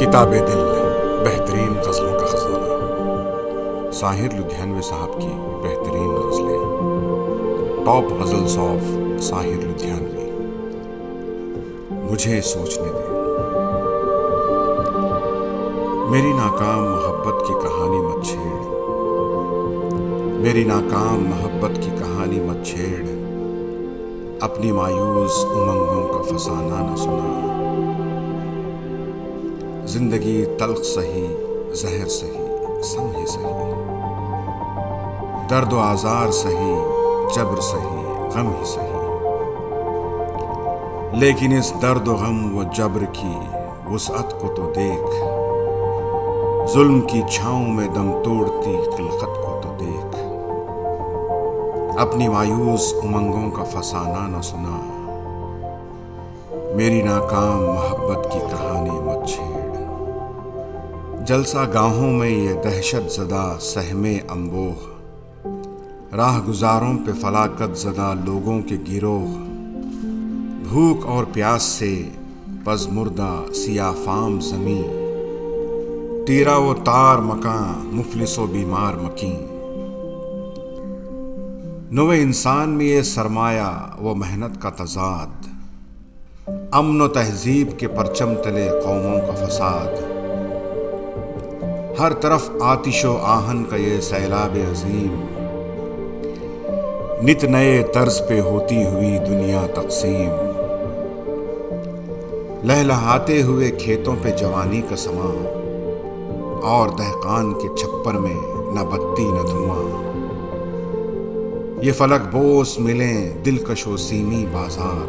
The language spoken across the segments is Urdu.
کتاب دل بہترین غزلوں کا خزانہ، ساحر لدھیانوی صاحب کی بہترین غزلیں، ٹاپ غزلز آف ساحر لدھیانوی۔ مجھے سوچنے دے۔ میری ناکام محبت کی کہانی مت چھیڑ، میری ناکام محبت کی کہانی مت چھیڑ، اپنی مایوس امنگوں کا فسانہ نہ سنا۔ زندگی تلخ سہی، زہر سہی، سم ہی سہی، درد و آزار سہی، جبر سہی، غم ہی سہی، لیکن اس درد و غم و جبر کی وسعت کو تو دیکھ، ظلم کی چھاؤں میں دم توڑتی خلقت کو تو دیکھ، اپنی مایوس امنگوں کا فسانہ نہ سنا، میری ناکام محبت کی کہانی مت چھیڑ۔ جلسہ گاہوں میں یہ دہشت زدہ سہمے انبوہ، راہ گزاروں پہ فلاکت زدہ لوگوں کے گروہ، بھوک اور پیاس سے پز مردہ سیاہ فام زمیں، تیرا و تار مکاں مفلس و بیمار مکیں، نو انسان میں یہ سرمایہ و محنت کا تضاد، امن و تہذیب کے پرچم تلے قوموں کا فساد، ہر طرف آتش و آہن کا یہ سیلاب عظیم، نت نئے طرز پہ ہوتی ہوئی دنیا تقسیم، لہلہاتے ہوئے کھیتوں پہ جوانی کا سماں، اور دہقان کے چھپر میں نہ بتی نہ دھواں، یہ فلک بوس ملیں دلکش و سیمی بازار،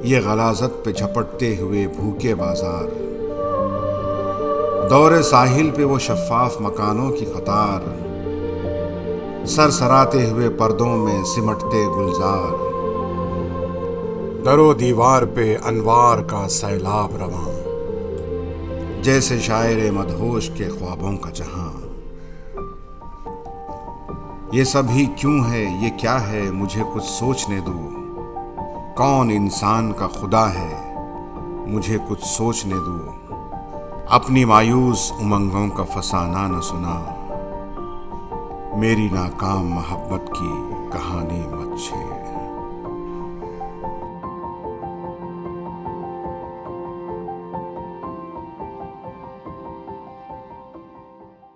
یہ غلاظت پہ جھپٹتے ہوئے بھوکے بازار، دور ساحل پہ وہ شفاف مکانوں کی قطار، سر سراتے ہوئے پردوں میں سمٹتے گلزار، در و دیوار پہ انوار کا سیلاب رواں، جیسے شاعر مدہوش کے خوابوں کا جہاں۔ یہ سب ہی کیوں ہے، یہ کیا ہے، مجھے کچھ سوچنے دو، کون انسان کا خدا ہے، مجھے کچھ سوچنے دو، اپنی مایوس امنگوں کا فسانہ نہ سنا، میری ناکام محبت کی کہانی مت چھیڑ۔